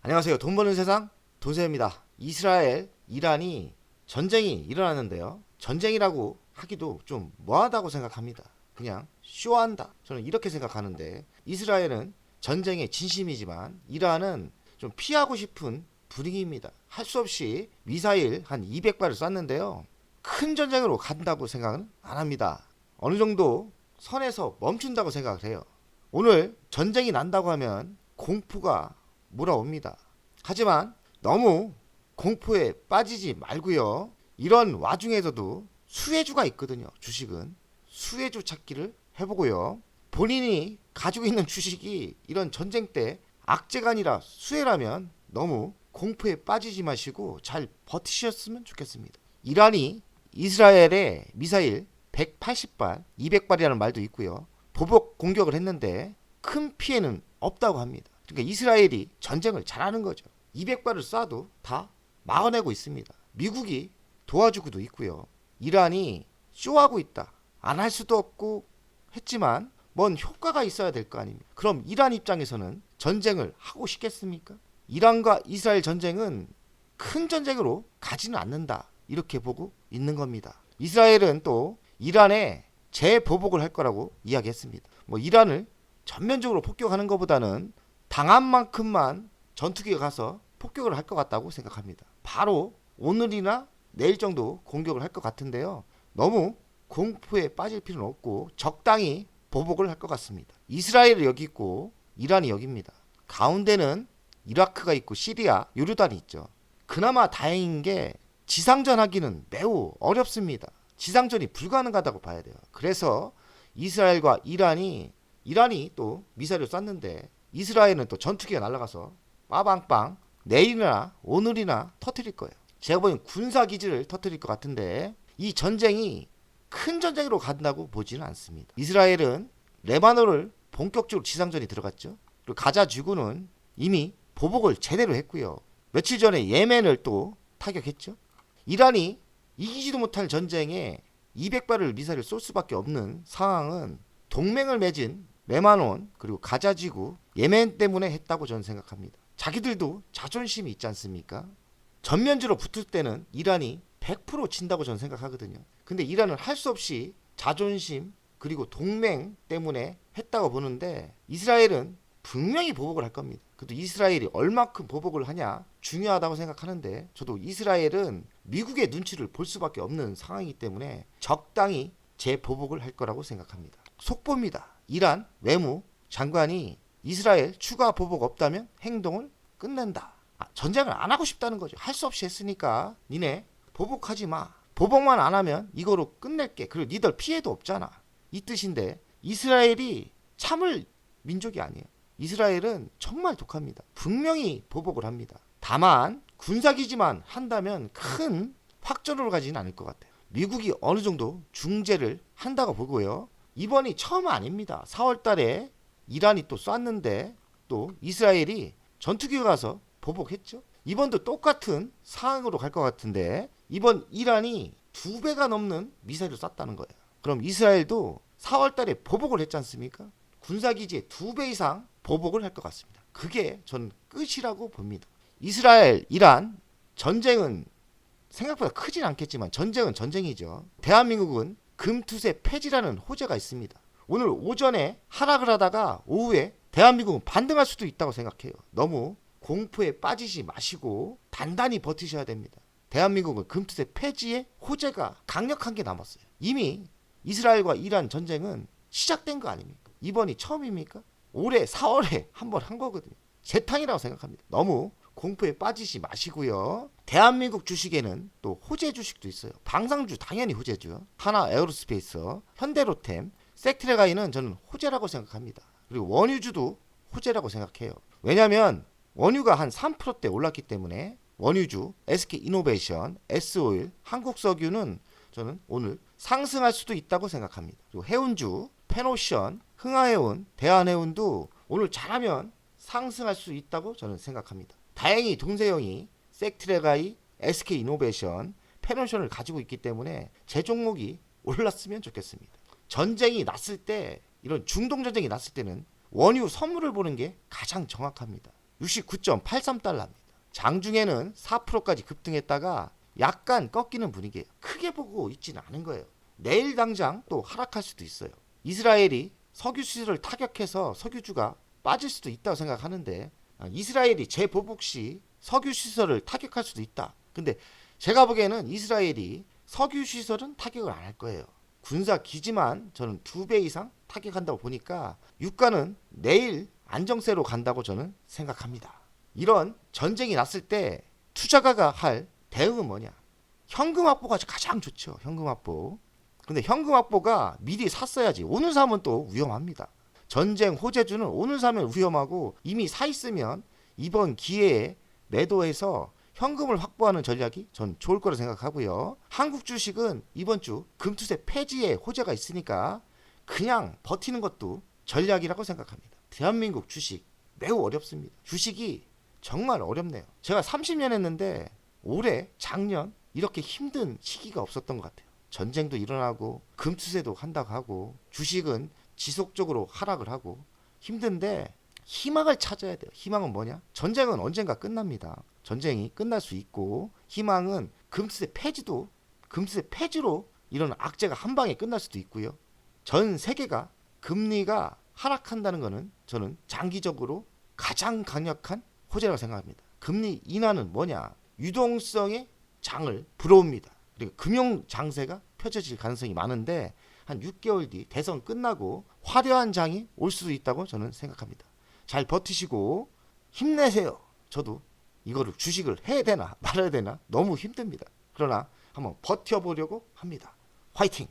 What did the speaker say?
안녕하세요. 돈 버는 세상 돈세입니다. 이스라엘, 이란이 전쟁이 일어났는데요. 전쟁이라고 하기도 좀 뭐하다고 생각합니다. 그냥 쇼한다. 저는 이렇게 생각하는데 이스라엘은 전쟁에 진심이지만 이란은 좀 피하고 싶은 분위기입니다. 할 수 없이 미사일 한 200발을 쐈는데요. 큰 전쟁으로 간다고 생각은 안 합니다. 어느 정도 선에서 멈춘다고 생각을 해요. 오늘 전쟁이 난다고 하면 공포가 몰아옵니다. 하지만 너무 공포에 빠지지 말고요. 이런 와중에서도 수혜주가 있거든요. 주식은 수혜주 찾기를 해보고요. 본인이 가지고 있는 주식이 이런 전쟁 때 악재가 아니라 수혜라면 너무 공포에 빠지지 마시고 잘 버티셨으면 좋겠습니다. 이란이 이스라엘에 미사일 180발, 200발이라는 말도 있고요. 보복 공격을 했는데 큰 피해는 없다고 합니다. 그러니까 이스라엘이 전쟁을 잘하는 거죠. 200발을 쏴도 다 막아내고 있습니다. 미국이 도와주고도 있고요. 이란이 쇼하고 있다. 안 할 수도 없고 했지만 뭔 효과가 있어야 될 거 아닙니까? 그럼 이란 입장에서는 전쟁을 하고 싶겠습니까? 이란과 이스라엘 전쟁은 큰 전쟁으로 가지는 않는다. 이렇게 보고 있는 겁니다. 이스라엘은 또 이란에 재보복을 할 거라고 이야기했습니다. 이란을 전면적으로 폭격하는 것보다는 당한 만큼만 전투기가 가서 폭격을 할 것 같다고 생각합니다. 바로 오늘이나 내일 정도 공격을 할 것 같은데요. 너무 공포에 빠질 필요는 없고 적당히 보복을 할 것 같습니다. 이스라엘이 여기 있고 이란이 여기입니다. 가운데는 이라크가 있고 시리아, 요르단이 있죠. 그나마 다행인 게 지상전 하기는 매우 어렵습니다. 지상전이 불가능하다고 봐야 돼요. 그래서 이스라엘과 이란이 또 미사일을 쐈는데 이스라엘은 또 전투기가 날아가서 빠방빵 내일이나 오늘이나 터뜨릴 거예요. 제가 보기엔 군사기지를 터뜨릴 것 같은데 이 전쟁이 큰 전쟁으로 간다고 보지는 않습니다. 이스라엘은 레바논을 본격적으로 지상전이 들어갔죠. 그리고 가자 지구는 이미 보복을 제대로 했고요. 며칠 전에 예멘을 또 타격했죠. 이란이 이기지도 못할 전쟁에 200발을 미사일을 쏠 수밖에 없는 상황은 동맹을 맺은 레바논 그리고 가자 지구 예멘 때문에 했다고 저는 생각합니다. 자기들도 자존심이 있지 않습니까? 전면적으로 붙을 때는 이란이 100% 진다고 저는 생각하거든요. 근데 이란은 할 수 없이 자존심 그리고 동맹 때문에 했다고 보는데 이스라엘은 분명히 보복을 할 겁니다. 그래도 이스라엘이 얼마큼 보복을 하냐 중요하다고 생각하는데 저도 이스라엘은 미국의 눈치를 볼 수밖에 없는 상황이기 때문에 적당히 재보복을 할 거라고 생각합니다. 속보입니다. 이란 외무 장관이 이스라엘 추가 보복 없다면 행동을 끝낸다. 전쟁을 안 하고 싶다는 거죠. 할 수 없이 했으니까 니네 보복하지 마. 보복만 안 하면 이거로 끝낼게. 그리고 니들 피해도 없잖아. 이 뜻인데 이스라엘이 참을 민족이 아니에요. 이스라엘은 정말 독합니다. 분명히 보복을 합니다. 다만 군사기지만 한다면 큰 확전으로 가지는 않을 것 같아요. 미국이 어느 정도 중재를 한다고 보고요. 이번이 처음 아닙니다. 4월 달에 이란이 또 쐈는데 또 이스라엘이 전투기가 가서 보복했죠. 이번도 똑같은 상황으로 갈 것 같은데 이번 이란이 2배가 넘는 미사일을 쐈다는 거예요. 그럼 이스라엘도 4월 달에 보복을 했지 않습니까? 군사기지의 2배 이상 보복을 할 것 같습니다. 그게 전 끝이라고 봅니다. 이스라엘, 이란 전쟁은 생각보다 크진 않겠지만 전쟁은 전쟁이죠. 대한민국은 금투세 폐지라는 호재가 있습니다. 오늘 오전에 하락을 하다가 오후에 대한민국은 반등할 수도 있다고 생각해요. 너무 공포에 빠지지 마시고 단단히 버티셔야 됩니다. 대한민국은 금투세 폐지의 호재가 강력한 게 남았어요. 이미 이스라엘과 이란 전쟁은 시작된 거 아닙니까? 이번이 처음입니까? 올해 4월에 한번 한 거거든요. 재탕이라고 생각합니다. 너무 공포에 빠지지 마시고요. 대한민국 주식에는 또 호재 주식도 있어요. 방산주 당연히 호재죠. 하나 에어로스페이스, 현대로템, 섹트레가이는 저는 호재라고 생각합니다. 그리고 원유주도 호재라고 생각해요. 왜냐하면 원유가 한 3%대 올랐기 때문에 원유주, SK이노베이션, S오일, 한국석유는 저는 오늘 상승할 수도 있다고 생각합니다. 그리고 해운주, 페노션, 흥하해운, 대한해운도 오늘 잘하면 상승할 수 있다고 저는 생각합니다. 다행히 동세형이 섹트레가이, SK이노베이션, 페노션을 가지고 있기 때문에 제 종목이 올랐으면 좋겠습니다. 전쟁이 났을 때 이런 중동 전쟁이 났을 때는 원유 선물을 보는 게 가장 정확합니다. 69.83달러입니다. 장중에는 4%까지 급등했다가 약간 꺾이는 분위기예요. 크게 보고 있지는 않은 거예요. 내일 당장 또 하락할 수도 있어요. 이스라엘이 석유 시설을 타격해서 석유주가 빠질 수도 있다고 생각하는데, 이스라엘이 재보복 시 석유 시설을 타격할 수도 있다. 근데 제가 보기에는 이스라엘이 석유 시설은 타격을 안 할 거예요. 군사 기지만 저는 2배 이상 타격한다고 보니까 유가는 내일 안정세로 간다고 저는 생각합니다. 이런 전쟁이 났을 때 투자가가 할 대응은 뭐냐? 현금 확보가 가장 좋죠. 현금 확보. 근데 현금 확보가 미리 샀어야지. 오늘 사면 또 위험합니다. 전쟁 호재주는 오늘 사면 위험하고, 이미 사 있으면 이번 기회에 매도해서 현금을 확보하는 전략이 전 좋을 거라 생각하고요. 한국 주식은 이번 주 금투세 폐지의 호재가 있으니까 그냥 버티는 것도 전략이라고 생각합니다. 대한민국 주식 매우 어렵습니다. 주식이 정말 어렵네요. 제가 30년 했는데 올해, 작년 이렇게 힘든 시기가 없었던 것 같아요. 전쟁도 일어나고 금투세도 한다고 하고 주식은 지속적으로 하락을 하고 힘든데, 희망을 찾아야 돼요. 희망은 뭐냐? 전쟁은 언젠가 끝납니다. 전쟁이 끝날 수 있고, 희망은 금투세 폐지로 이런 악재가 한 방에 끝날 수도 있고요. 전 세계가 금리가 하락한다는 것은 저는 장기적으로 가장 강력한 호재라고 생각합니다. 금리 인하는 뭐냐? 유동성의 장을 불어옵니다. 그리고 금융 장세가 펼쳐질 가능성이 많은데, 한 6개월 뒤 대선 끝나고 화려한 장이 올 수도 있다고 저는 생각합니다. 잘 버티시고 힘내세요. 저도 이거를 주식을 해야 되나 말아야 되나 너무 힘듭니다. 그러나 한번 버텨보려고 합니다. 화이팅!